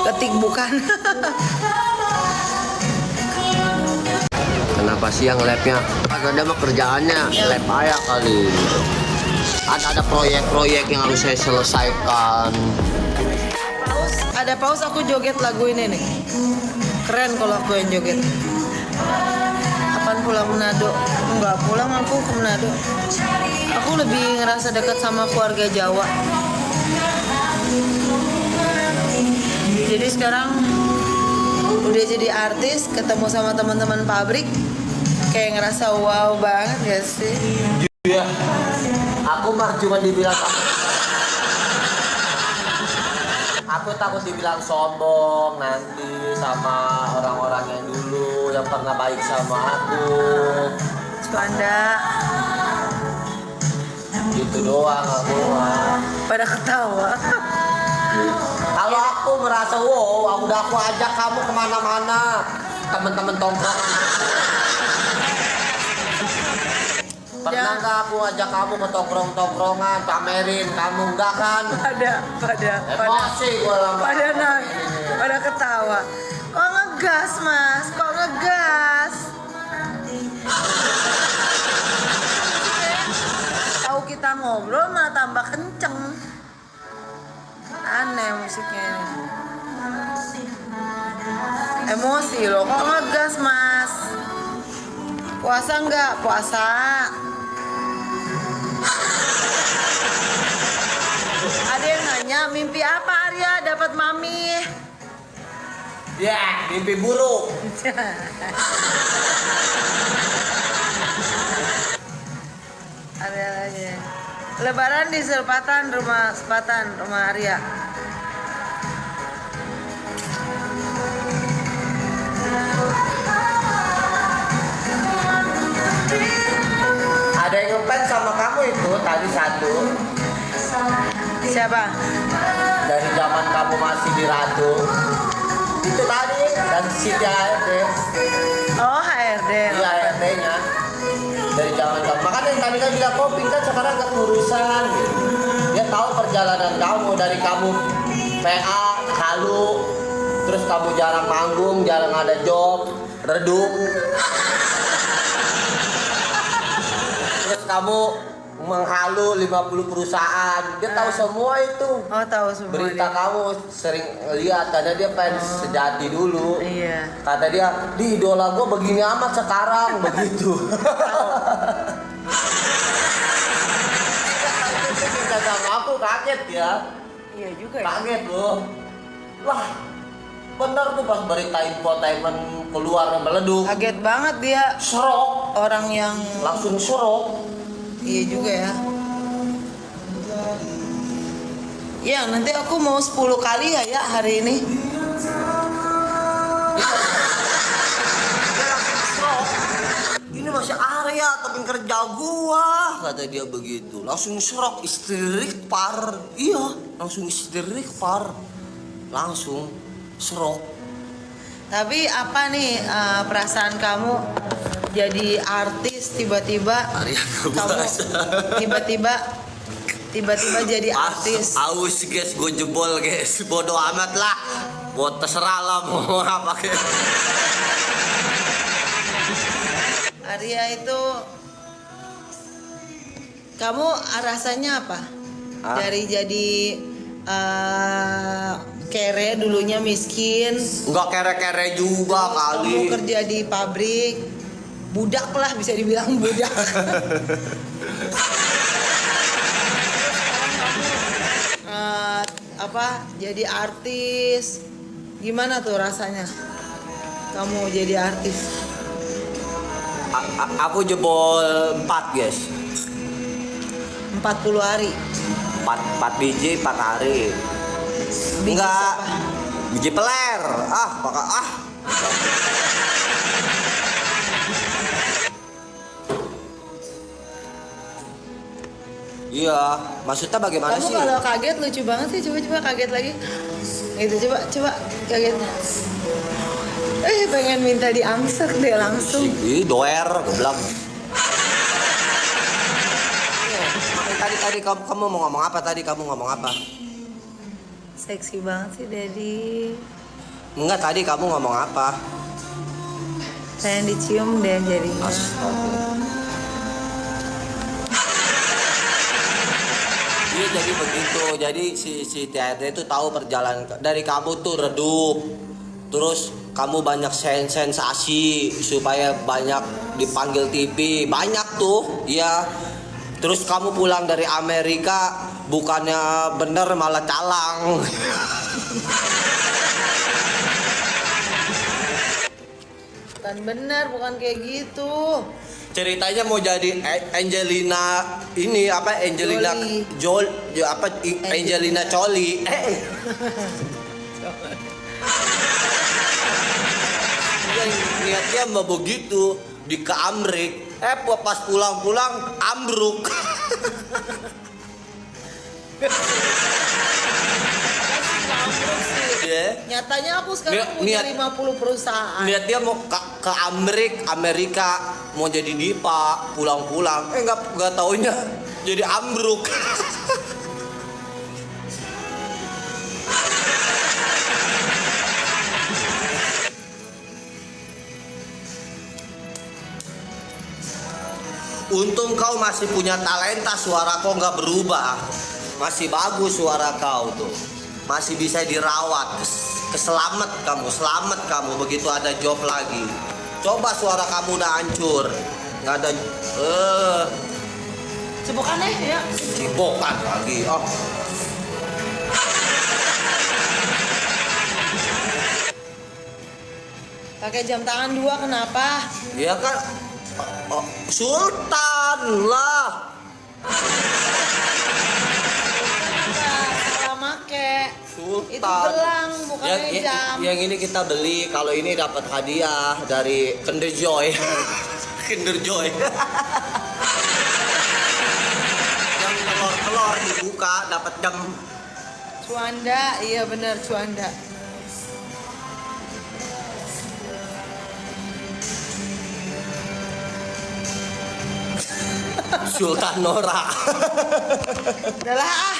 Ketik bukan. Kenapa sih yang labnya? Kan ada mah kerjaannya lab aja kali. Ada proyek-proyek yang harus saya selesaikan. Ada paus aku joget lagu ini nih. Keren kalau aku yang joget. Kapan pulang Manado? Enggak pulang aku ke Manado. Aku lebih ngerasa dekat sama keluarga Jawa. Jadi sekarang udah jadi artis, ketemu sama teman-teman pabrik, kayak ngerasa wow banget gak sih? Iya. Aku mah cuma dibilang aku takut dibilang sombong nanti sama orang-orang yang dulu yang pernah baik sama aku. Canda. Gitu doang aku mah. Pada ketawa. Kalau aku merasa wow, udah aku ajak kamu kemana-mana, temen-temen tongkrong. Pernah nggak aku ajak kamu ke tongkrong-tongkrongan, pamerin kamu enggak kan? Emosi gua lama. Pada ketawa. Kok ngegas mas? Kok ngegas? Tahu kita ngobrol malah tambah kenceng. Aneh musiknya ini. Emosi loh, kok ngegas mas? Puasa nggak? Puasa. Ada yang nanya, mimpi apa Arya dapat mami? Ya, mimpi buruk. Arya aja. Lebaran di Sepatan, rumah Arya. Ada yang ngefans sama kamu itu tadi satu. Siapa? Dari zaman kamu masih di Ratu. Itu tadi dan Siti HRD. Oh HRD. Iya HRD-nya. Dari zaman kamu. Makanya yang tadi kan bilang kok Pink kan sekarang gak urusan. Dia tahu perjalanan kamu dari kamu PA, halu, terus kamu jarang manggung, jarang ada job, redup. Terus kamu menghalu 50 perusahaan. Dia tahu semua itu. Oh tahu semua. Berita dia. kamu sering lihat karena dia fans sejati dulu. Iya. Kata dia, di idola gue begini amat sekarang begitu. Kita sama aku kaget ya. Iya juga ya. Kaget loh. Wah, bener tuh pas berita infotainment keluar meleduk. Kaget banget dia. Serok, Orang yang langsung serok. iya juga ya. Ya nanti aku mau 10 kali ya hari ini. Ini masih Arya tapi kerja gua, kata dia begitu. Langsung serok istirik par. Iya, langsung istirik par. Langsung serok. Tapi apa nih perasaan kamu jadi artis tiba-tiba Arya kamu tiba-tiba jadi artis. Aus guys, gue jebol guys. Bodoh amat lah. Buat terserah lah mau apa guys. Arya itu kamu rasanya apa? Dari jadi kere dulunya miskin, Enggak kere-kere juga kamu kali. kerja di pabrik, budak lah bisa dibilang budak. Jadi artis, gimana tuh rasanya kamu jadi artis? Aku jebol 4 guys. 40 hari. 4 biji 4 hari. Biji Enggak. siapa? Biji peler. Iya, maksudnya bagaimana Kamu sih? kalau kaget lucu banget sih, coba kaget lagi. Gitu coba kaget. Pengen minta diamsek deh langsung. Ih, doer, goblok. Tadi kamu mau ngomong apa tadi? Kamu ngomong apa? Seksi banget sih Daddy. Enggak, tadi kamu ngomong apa? Pengen dicium deh jadinya. Astaga. Iya, jadi begitu. Jadi si TRD itu tahu perjalanan dari kamu tuh redup. Terus kamu banyak sensasi supaya banyak dipanggil TV. Banyak tuh, ya. Terus kamu pulang dari Amerika bukannya bener malah calang. Bukan bener, bukan kayak gitu. Ceritanya mau jadi Angelina ini apa Angelina Angelina Jolie. Niatnya mau begitu di ke Amrik. Pas pulang-pulang ambruk. Yeah. Nyatanya aku sekarang punya 50 perusahaan. Niat dia mau ke Amerika mau jadi diva, pulang-pulang nggak taunya jadi ambruk. Untung kau masih punya talenta, suara kau nggak berubah, masih bagus suara kau tuh, masih bisa dirawat. Selamat kamu begitu ada job lagi. Coba suara kamu udah hancur, nggak ada Cipokannya ya. cipokan lagi. Oh, pakai jam tangan 2 kenapa? ya kan, Sultan lah. Salah make. Sultan. Itu gelang bukan jam. Yang ini kita beli, kalau ini dapat hadiah dari Kinder Joy. Kinder Joy. Yang telur dibuka dapat jam. Cuanda, iya benar Cuanda. Sultan Nora. Udahlah ah.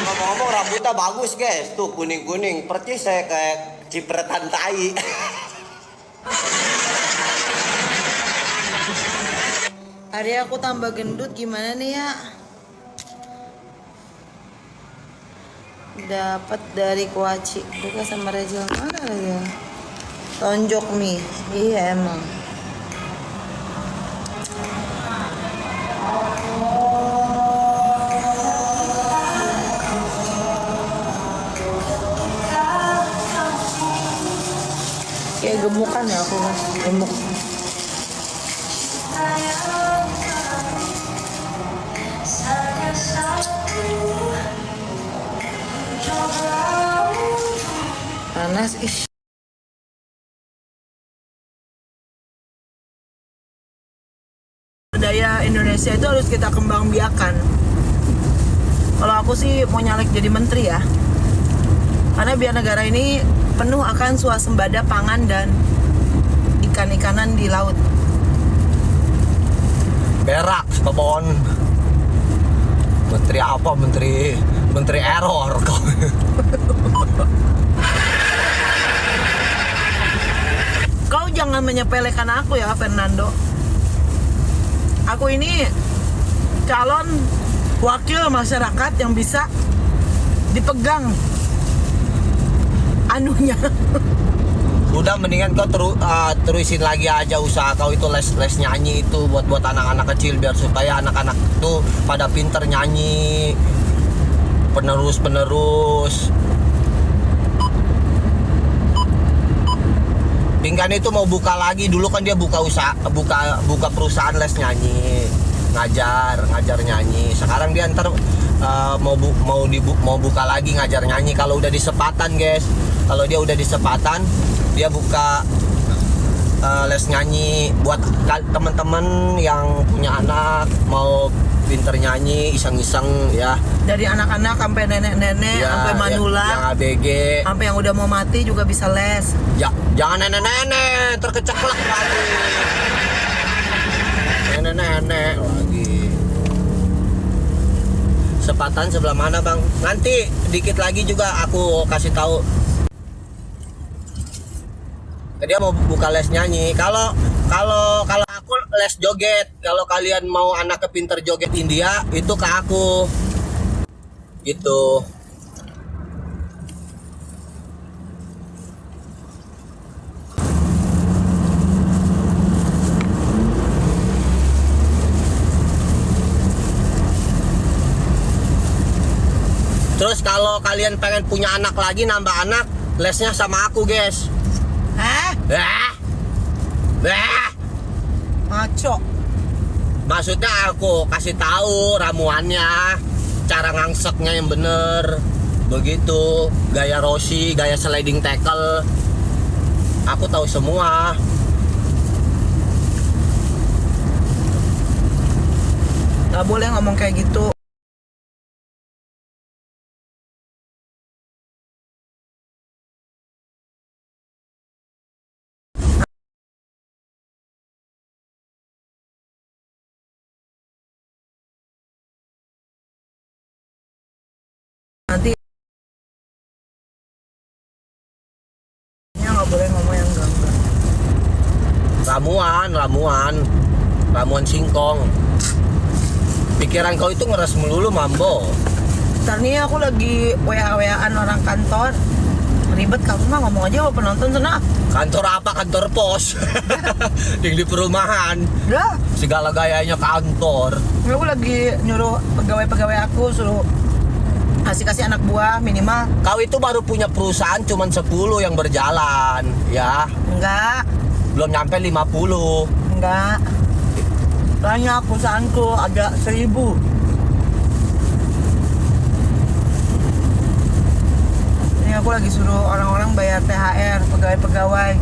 Ngomong-ngomong rambutnya bagus guys, tuh kuning-kuning, percis saya kayak cipretan tai. Hari aku tambah gendut gimana nih ya? Dapat dari Kuaci. Buka sama Rejel mana ya? Tonjok mie. Iya emang. Kayak gemukan ya aku, gemuk. Panas ih. Budaya Indonesia itu harus kita kembang biakan. Kalau aku sih mau nyalek jadi menteri ya. Karena biar negara ini penuh akan swasembada pangan dan ikan-ikanan di laut. Berak kebon. Menteri apa? Menteri error kau. Kau jangan menyepelekan aku ya, Fernando. Aku ini calon wakil masyarakat yang bisa dipegang anunya. Udah mendingan kau terusin lagi aja usaha kau itu, les nyanyi itu buat anak-anak kecil biar supaya anak-anak tuh pada pinter nyanyi penerus. Pingkan itu mau buka lagi, dulu kan dia buka perusahaan les nyanyi, ngajar nyanyi. Sekarang dia ntar mau buka lagi ngajar nyanyi kalau udah di Sepatan, guys. Kalau dia udah di Sepatan, dia buka les nyanyi buat teman-teman yang punya anak mau pinter nyanyi, iseng-iseng ya. Dari anak-anak sampai nenek-nenek, Ya, sampai manula, yang ABG, sampai yang udah mau mati juga bisa les. jangan nenek-nenek terkeceklek lagi. Nenek-nenek lagi. Sepatan sebelah mana bang? Nanti dikit lagi juga aku kasih tahu. Dia mau buka les nyanyi. Kalau aku les joget. Kalau kalian mau anaknya pinter joget India, itu ke aku. Gitu. Terus kalau kalian pengen punya anak lagi, nambah anak, lesnya sama aku, guys. Hah? Maco. Maksudnya aku kasih tahu ramuannya, cara ngangseknya yang bener, begitu, gaya Rossi, gaya sliding tackle, aku tahu semua. Gak boleh ngomong kayak gitu. Nanti nggak boleh ngomong yang enggak. Ramuan singkong. Pikiran kau itu ngeres melulu, Mambo. Ntar nih aku lagi WA-WAan orang kantor. Ribet kamu mah, ngomong aja sama penonton sana. Kantor apa? Kantor pos. Yang di perumahan. Udah, Segala gayanya kantor. aku lagi nyuruh pegawai-pegawai aku suruh kasih anak buah minimal. Kau itu baru punya perusahaan cuman 10 yang berjalan, ya. Enggak, Belum nyampe 50. enggak. Banyak perusahaanku ada 1000. Ini aku lagi suruh orang-orang bayar THR pegawai-pegawai.